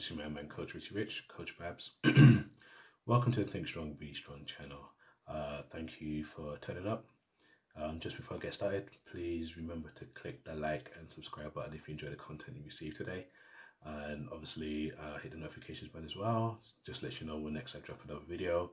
It's your man, Coach Richie Rich, Coach Babs. Welcome to the Think Strong, Be Strong channel. Thank you for turning up. Just before I get started, please remember to click the like and subscribe button if you enjoy the content you receive today. And obviously hit the notifications button as well. Just let you know when next I drop another video.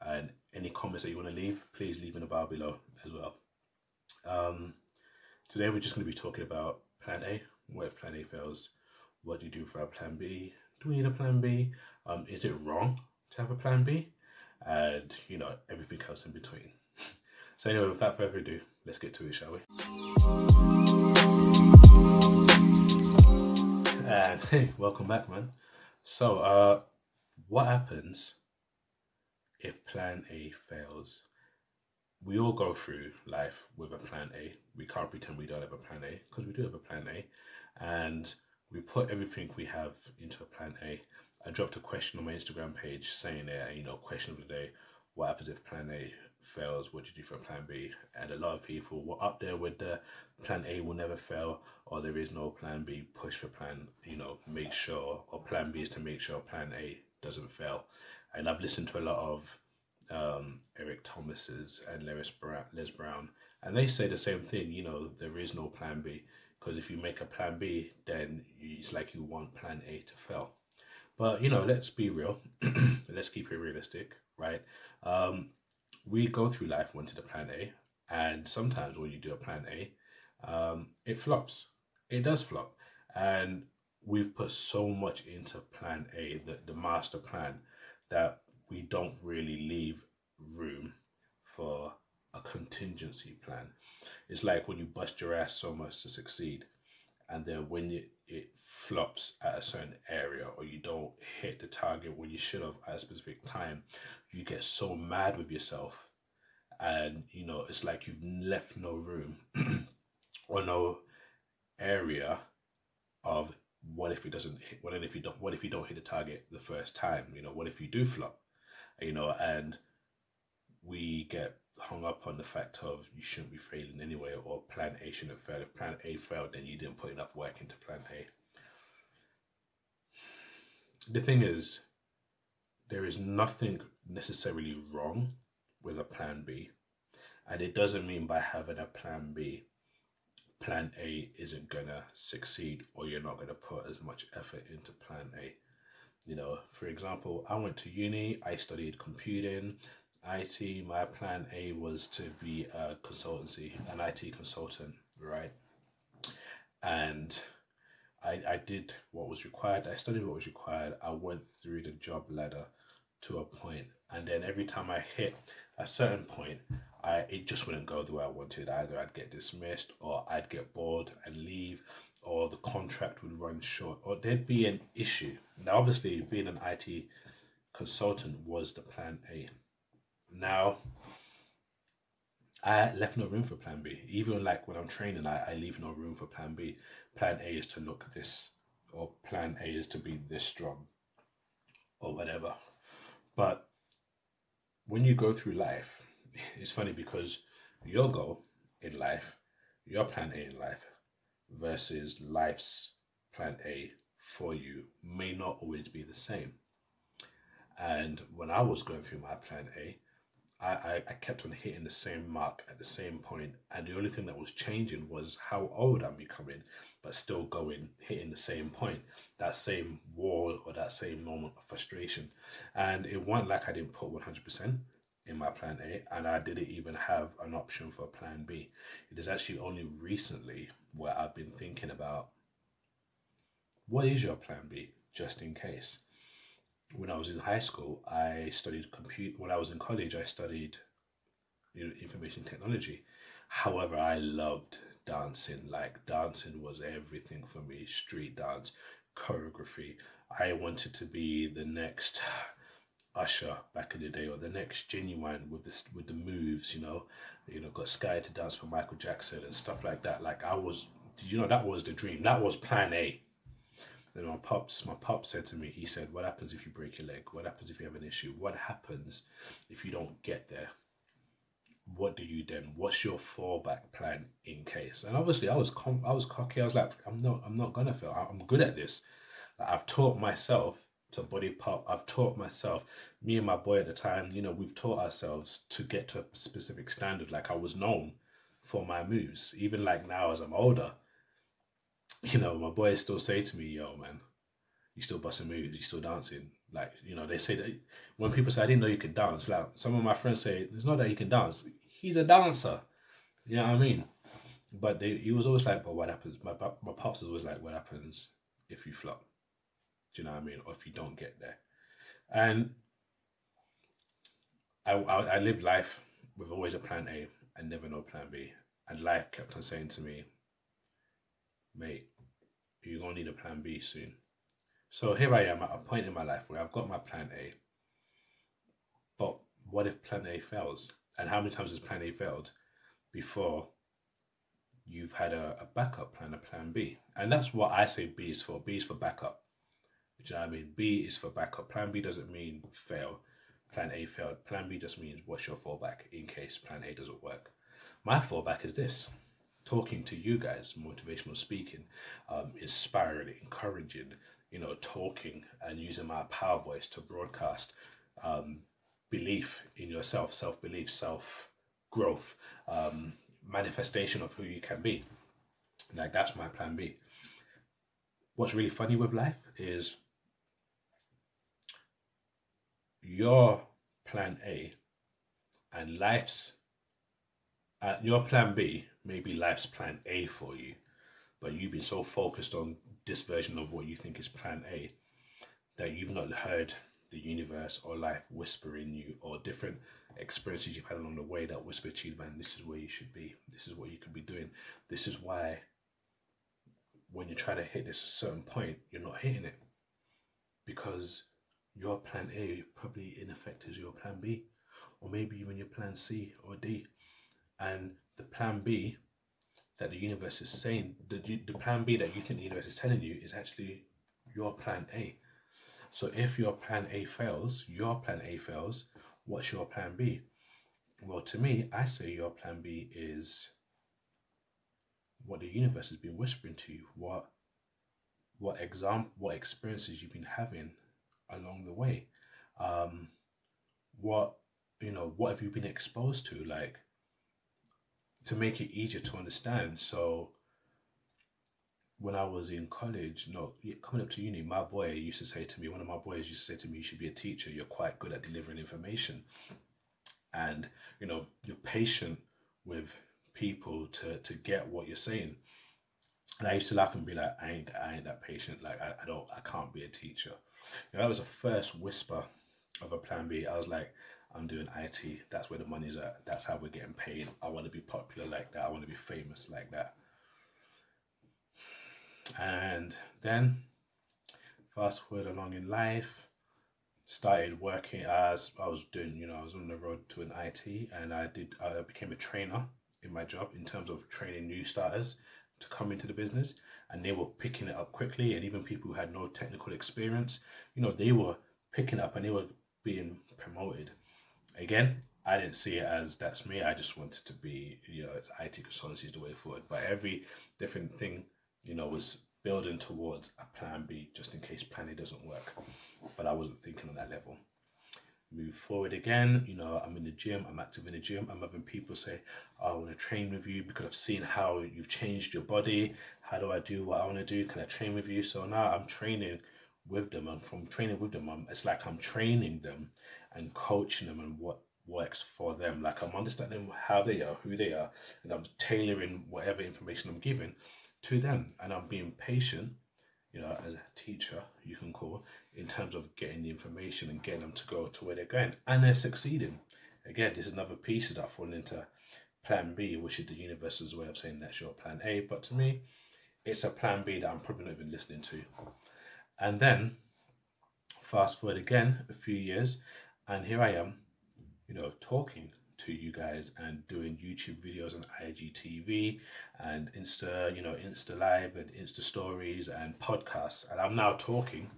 And any comments that you want to leave, please leave in the bar below as well. Today we're just going to be talking about plan A. What if plan A fails? What do you do for a plan B? Do we need a plan B? Is it wrong to have a plan B? And you know, everything else in between. So anyway, without further ado, let's get to it, shall we? And hey, welcome back, man. So what happens if plan A fails? We all go through life with a plan A. We can't pretend we don't have a plan A, because we do have a plan A. And we put everything we have into a plan A. I dropped a question on my Instagram page saying there, you know, question of the day, what happens if plan A fails? What do you do for plan B? And a lot of people were up there with the plan A will never fail, or there is no plan B, push for plan, you know, make sure, or plan B is to make sure plan A doesn't fail. And I've listened to a lot of Eric Thomas's and Les Brown, and they say the same thing, you know, there is no plan B. Because if you make a plan B, then it's like you want plan A to fail. But, you know, let's be real. Let's keep it realistic, right? We go through life wanting a plan A. And sometimes when you do a plan A, it flops. It does flop. And we've put so much into plan A, the master plan, that we don't really leave room for a contingency plan. It's like when you bust your ass so much to succeed, and then when it flops at a certain area, or you don't hit the target when you should have at a specific time, you get so mad with yourself, and you know, it's like you've left no room or no area of what if it doesn't hit, what if you don't hit the target the first time, you know, what if you do flop, you know. And we get hung up on the fact of you shouldn't be failing anyway, or plan A shouldn't fail. If plan A failed, then you didn't put enough work into plan A. The thing is, there is nothing necessarily wrong with a plan B, and it doesn't mean by having a plan B, plan A isn't gonna succeed, or you're not gonna put as much effort into plan A. You know, for example, I went to uni, I studied computing, IT. My plan A was to be a consultancy, an IT consultant, right? And I did what was required. I studied what was required. I went through the job ladder to a point, and then every time I hit a certain point, it just wouldn't go the way I wanted. Either I'd get dismissed, or I'd get bored and leave, or the contract would run short, or there'd be an issue. Now, obviously, being an IT consultant was the plan A. Now, I left no room for plan B. Even like when I'm training, I leave no room for plan B. Plan A is to look this, or plan A is to be this strong, or whatever. But when you go through life, it's funny because your goal in life, your plan A in life, versus life's plan A for you may not always be the same. And when I was going through my plan A, I kept on hitting the same mark at the same point, and the only thing that was changing was how old I'm becoming, but still hitting the same point, that same wall, or that same moment of frustration. And it wasn't like I didn't put 100% in my plan A, and I didn't even have an option for plan B. It is actually only recently where I've been thinking about, what is your plan B, just in case? When I was in high school, I studied when I was in college, I studied, you know, information technology. However, I loved dancing. Like, dancing was everything for me. Street dance, choreography. I wanted to be the next Usher back in the day, or the next Genuine with the moves, you know, got Sky to dance for Michael Jackson and stuff like that. Like, you know, that was the dream. That was plan A. Then my pops said to me, he said, what happens if you break your leg? What happens if you have an issue? What happens if you don't get there? What do you then? What's your fallback plan in case? And obviously I was cocky. I was like, I'm not gonna fail. I'm good at this. Like, I've taught myself to body pop. I've taught myself, me and my boy at the time, you know, we've taught ourselves to get to a specific standard. Like, I was known for my moves. Even like now as I'm older, you know, my boys still say to me, yo, man, you still busting moves, you still dancing. Like, you know, they say that when people say, I didn't know you could dance, like some of my friends say, it's not that you can dance, he's a dancer. You know what I mean? But he was always like, but what happens? My pops was always like, what happens if you flop? Do you know what I mean? Or if you don't get there? And I lived life with always a plan A and never no plan B. And life kept on saying to me, mate, you're going to need a plan B soon. So here I am at a point in my life where I've got my plan A, but what if plan A fails? And how many times has plan A failed before you've had a backup plan, a plan B? And that's what I say B is for. B is for backup. Do you know what I mean? B is for backup. Plan B doesn't mean fail. Plan A failed. Plan B just means what's your fallback in case plan A doesn't work. My fallback is this: talking to you guys, motivational speaking, inspiring, encouraging, you know, talking and using my power voice to broadcast belief in yourself, self-belief, self-growth, manifestation of who you can be. Like, that's my plan B. What's really funny with life is your plan A and life's your plan B may be life's plan A for you, but you've been so focused on this version of what you think is plan A that you've not heard the universe or life whisper in you, or different experiences you've had along the way that whisper to you, man, this is where you should be, this is what you could be doing. This is why when you try to hit this certain point, you're not hitting it, because your plan A probably in effect is your plan B, or maybe even your plan C or D. And the plan B that the universe is saying, the plan B that you think the universe is telling you, is actually your plan A. So if your plan A fails, what's your plan B? Well, to me, I say your plan B is what the universe has been whispering to you, what experiences you've been having along the way, what have you been exposed to, like, to make it easier to understand. So when I was in college, coming up to uni, one of my boys used to say to me, you should be a teacher, you're quite good at delivering information, and you know, you're patient with people to get what you're saying. And I used to laugh and be like, I ain't that patient, like I can't be a teacher. You know, that was the first whisper of a plan B. I was like, I'm doing IT, that's where the money's at, that's how we're getting paid, I want to be popular like that, I want to be famous like that. And then fast forward along in life, started working as I was doing, you know, I was on the road to an IT, and I became a trainer in my job in terms of training new starters to come into the business, and they were picking it up quickly. And even people who had no technical experience, you know, they were picking up and they were being promoted. Again, I didn't see it as that's me. I just wanted to be, you know, IT consultancy is the way forward. But every different thing, you know, was building towards a plan B, just in case plan A doesn't work. But I wasn't thinking on that level. Move forward again, you know, I'm in the gym, I'm active in the gym, I'm having people say, oh, I want to train with you because I've seen how you've changed your body. How do I do what I want to do? Can I train with you? So now I'm training with them, and from training with them, it's like I'm training them and coaching them and what works for them. Like, I'm understanding how they are, who they are, and I'm tailoring whatever information I'm giving to them. And I'm being patient, you know, as a teacher, you can call, in terms of getting the information and getting them to go to where they're going. And they're succeeding. Again, there's another piece that fall into plan B, which is the universe's way of saying that's your plan A. But to me, it's a plan B that I'm probably not even listening to. And then fast forward again a few years, and here I am, you know, talking to you guys and doing YouTube videos on IGTV and Insta, you know, Insta Live and Insta Stories and podcasts. And I'm now talking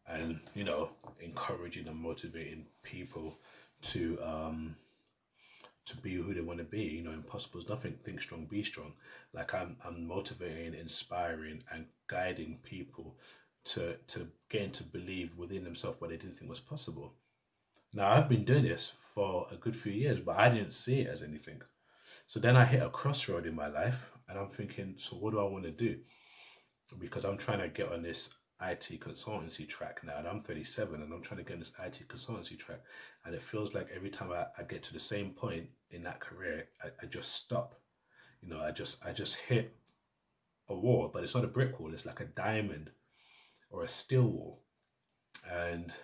and, you know, encouraging and motivating people to be who they want to be. You know, impossible is nothing, think strong, be strong. Like, I'm motivating, inspiring and guiding people to getting to believe within themselves what they didn't think was possible. Now I've been doing this for a good few years, but I didn't see it as anything. So then I hit a crossroad in my life, and I'm thinking, so what do I want to do? Because I'm trying to get on this IT consultancy track now, and I'm 37, and I'm trying to get on this IT consultancy track, and it feels like every time I get to the same point in that career, I just stop. You know, I just hit a wall, but it's not a brick wall. It's like a diamond or a steel wall, and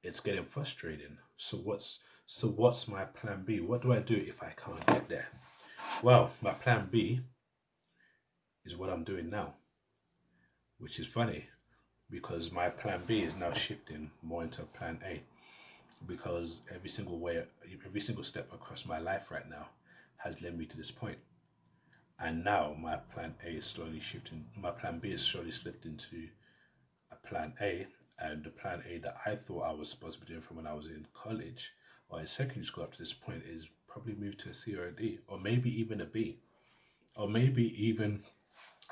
it's getting frustrating. So what's my plan B? What do I do if I can't get there? Well, my plan B is what I'm doing now, which is funny because my plan B is now shifting more into plan A, because every single step across my life right now has led me to this point. And now my plan A is slowly shifting. My plan B is slowly shifting to a plan A, and the plan A that I thought I was supposed to be doing from when I was in college or in secondary school up to this point is probably moved to a C or a D, or maybe even a B, or maybe even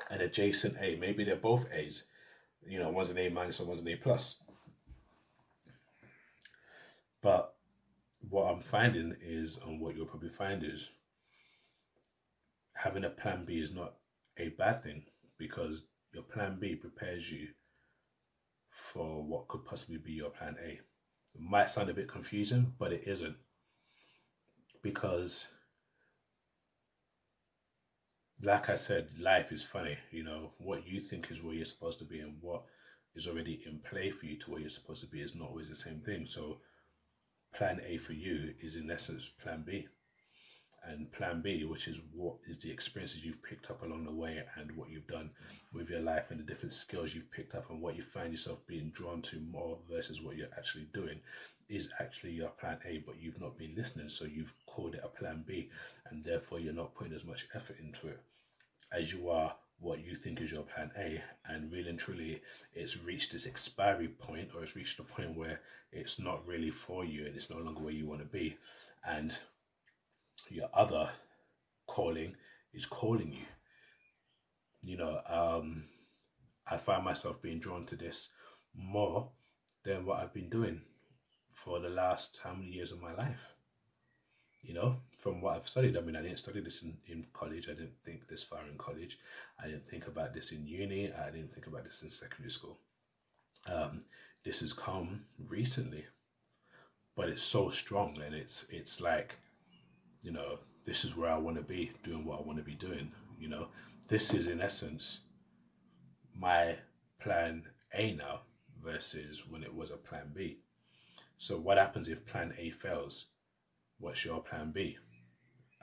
an adjacent A. Maybe they're both A's. You know, one's an A minus and one's an A plus. But what I'm finding is, and what you'll probably find is, having a plan B is not a bad thing, because your plan B prepares you for what could possibly be your plan A. It might sound a bit confusing, but it isn't, because like I said, life is funny. You know, what you think is where you're supposed to be and what is already in play for you to where you're supposed to be is not always the same thing. So plan A for you is in essence plan B. And plan B, which is what is the experiences you've picked up along the way and what you've done with your life and the different skills you've picked up and what you find yourself being drawn to more versus what you're actually doing, is actually your plan A, but you've not been listening, so you've called it a plan B, and therefore you're not putting as much effort into it as you are what you think is your plan A. And really and truly, it's reached this expiry point, or it's reached a point where it's not really for you and it's no longer where you want to be, and your other calling is calling you. You know, I find myself being drawn to this more than what I've been doing for the last how many years of my life. You know, from what I've studied. I mean, I didn't study this in college. I didn't think this far in college. I didn't think about this in uni. I didn't think about this in secondary school. This has come recently, but it's so strong, and it's like, you know, this is where I want to be, doing what I want to be doing. You know, this is in essence my plan A now versus when it was a plan B. So what happens if plan A fails? What's your plan B?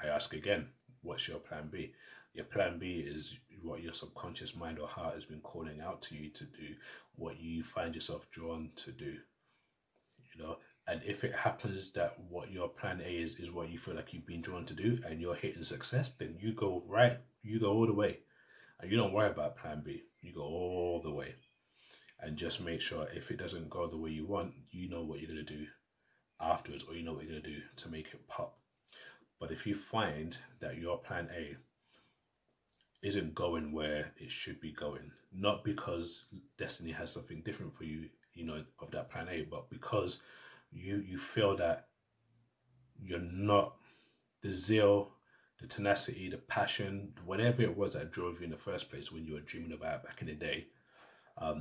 I ask again, what's your plan B? Your plan B is what your subconscious mind or heart has been calling out to you to do, what you find yourself drawn to do, you know. And if it happens that what your plan A is what you feel like you've been drawn to do and you're hitting success, then you go all the way. And you don't worry about plan B. You go all the way. And just make sure if it doesn't go the way you want, you know what you're going to do afterwards, or you know what you're going to do to make it pop. But if you find that your plan A isn't going where it should be going, not because destiny has something different for you, you know, of that plan A, but because you feel that you're not, the zeal, the tenacity, the passion, whatever it was that drove you in the first place when you were dreaming about it back in the day,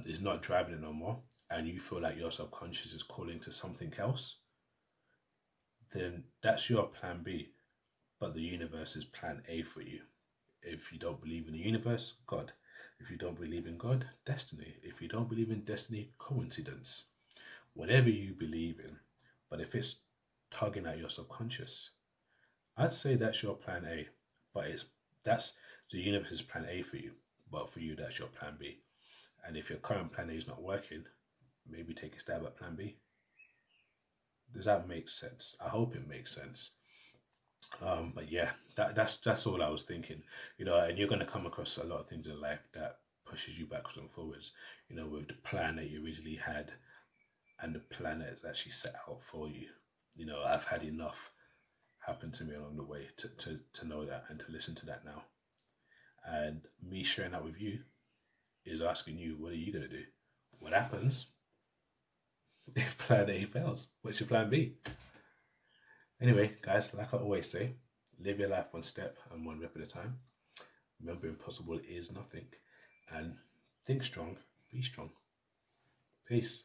is not driving it no more, and you feel like your subconscious is calling to something else, then that's your plan B. But the universe is plan A for you. If you don't believe in the universe, God. If you don't believe in God, destiny. If you don't believe in destiny, coincidence. Whatever you believe in. But if it's tugging at your subconscious, I'd say that's your plan A. But that's the universe's plan A for you. But for you, that's your plan B. And if your current plan A is not working, maybe take a stab at plan B. Does that make sense? I hope it makes sense. But yeah, that's all I was thinking. You know, and you're going to come across a lot of things in life that pushes you backwards and forwards. You know, with the plan that you originally had and the plan that's actually set out for you. You know, I've had enough happen to me along the way to know that and to listen to that now. And me sharing that with you is asking you, what are you going to do? What happens if plan A fails? What's your plan B? Anyway, guys, like I always say, live your life one step and one rep at a time. Remember, impossible is nothing. And think strong, be strong. Peace.